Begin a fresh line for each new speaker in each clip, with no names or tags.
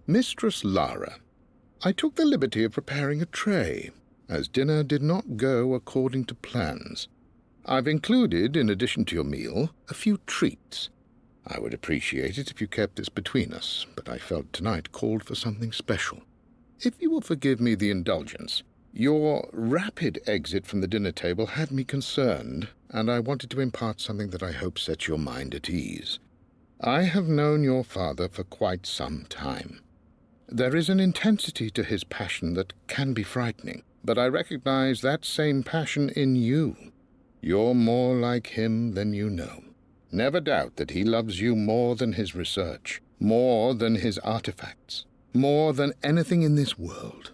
Mistress Lara, I took the liberty of preparing a tray, as dinner did not go according to plans. I've included, in addition to your meal, a few treats. I would appreciate it if you kept this between us, but I felt tonight called for something special. If you will forgive me the indulgence, your rapid exit from the dinner table had me concerned, and I wanted to impart something that I hope sets your mind at ease. I have known your father for quite some time. There is an intensity to his passion that can be frightening, but I recognize that same passion in you. You're more like him than you know. Never doubt that he loves you more than his research, more than his artifacts, more than anything in this world.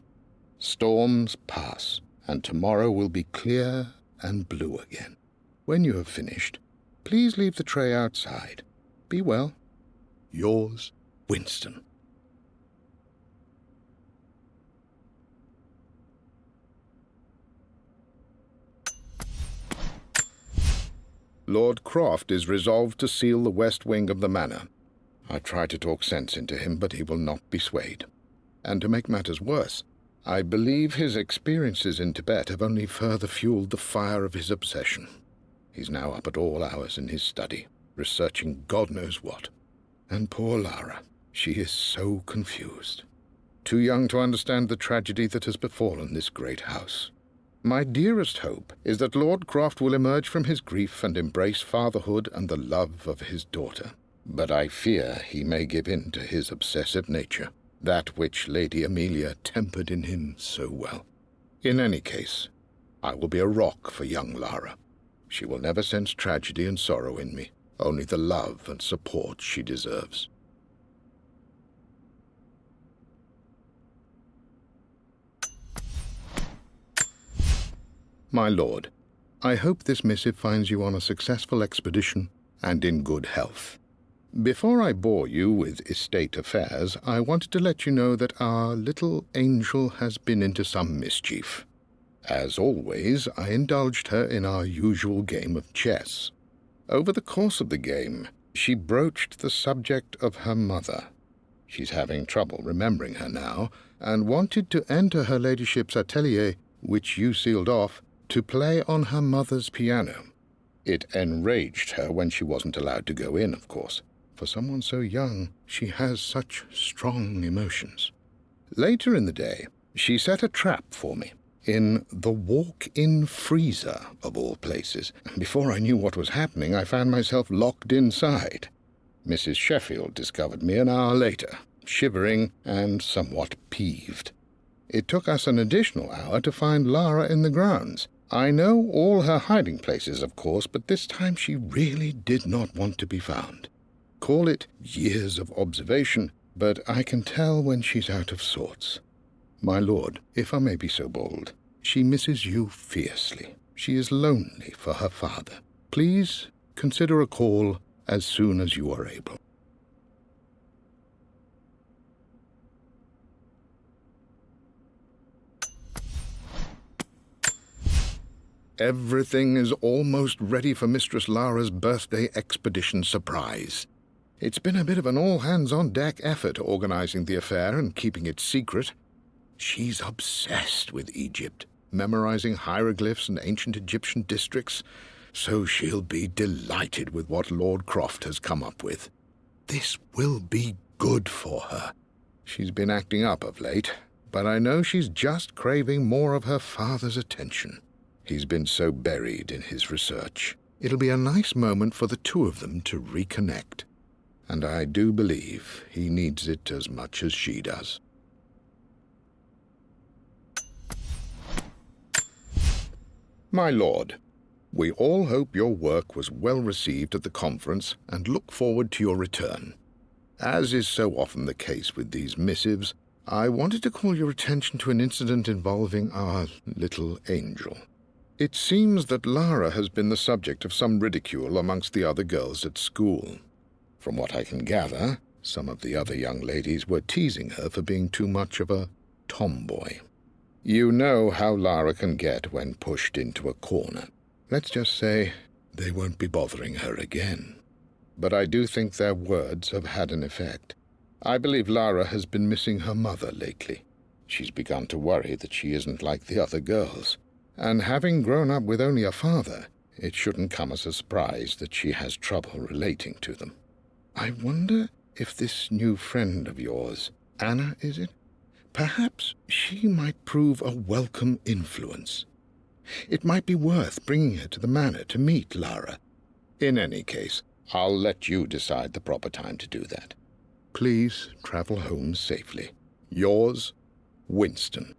Storms pass, and tomorrow will be clear and blue again. When you have finished, please leave the tray outside. Be well. Yours, Winston. Lord Croft is resolved to seal the west wing of the manor. I try to talk sense into him, but he will not be swayed. And to make matters worse, I believe his experiences in Tibet have only further fueled the fire of his obsession. He's now up at all hours in his study, researching God knows what. And poor Lara, she is so confused. Too young to understand the tragedy that has befallen this great house. My dearest hope is that Lord Croft will emerge from his grief and embrace fatherhood and the love of his daughter. But I fear he may give in to his obsessive nature, that which Lady Amelia tempered in him so well. In any case, I will be a rock for young Lara. She will never sense tragedy and sorrow in me, only the love and support she deserves. My lord, I hope this missive finds you on a successful expedition and in good health. Before I bore you with estate affairs, I wanted to let you know that our little angel has been into some mischief. As always, I indulged her in our usual game of chess. Over the course of the game, she broached the subject of her mother. She's having trouble remembering her now, and wanted to enter her ladyship's atelier, which you sealed off, to play on her mother's piano. It enraged her when she wasn't allowed to go in, of course. For someone so young, she has such strong emotions. Later in the day, she set a trap for me, in the walk-in freezer, of all places. Before I knew what was happening, I found myself locked inside. Mrs. Sheffield discovered me an hour later, shivering and somewhat peeved. It took us an additional hour to find Lara in the grounds. I know all her hiding places, of course, but this time she really did not want to be found. Call it years of observation, but I can tell when she's out of sorts. My lord, if I may be so bold, she misses you fiercely. She is lonely for her father. Please consider a call as soon as you are able. Everything is almost ready for Mistress Lara's birthday expedition surprise. It's been a bit of an all-hands-on-deck effort organizing the affair and keeping it secret. She's obsessed with Egypt, memorizing hieroglyphs and ancient Egyptian districts, so she'll be delighted with what Lord Croft has come up with. This will be good for her. She's been acting up of late, but I know she's just craving more of her father's attention. He's been so buried in his research. It'll be a nice moment for the two of them to reconnect. And I do believe he needs it as much as she does. My lord, we all hope your work was well received at the conference and look forward to your return. As is so often the case with these missives, I wanted to call your attention to an incident involving our little angel. It seems that Lara has been the subject of some ridicule amongst the other girls at school. From what I can gather, some of the other young ladies were teasing her for being too much of a tomboy. You know how Lara can get when pushed into a corner. Let's just say they won't be bothering her again. But I do think their words have had an effect. I believe Lara has been missing her mother lately. She's begun to worry that she isn't like the other girls. And having grown up with only a father, it shouldn't come as a surprise that she has trouble relating to them. I wonder if this new friend of yours, Anna, is it? Perhaps she might prove a welcome influence. It might be worth bringing her to the manor to meet Lara. In any case, I'll let you decide the proper time to do that. Please travel home safely. Yours, Winston.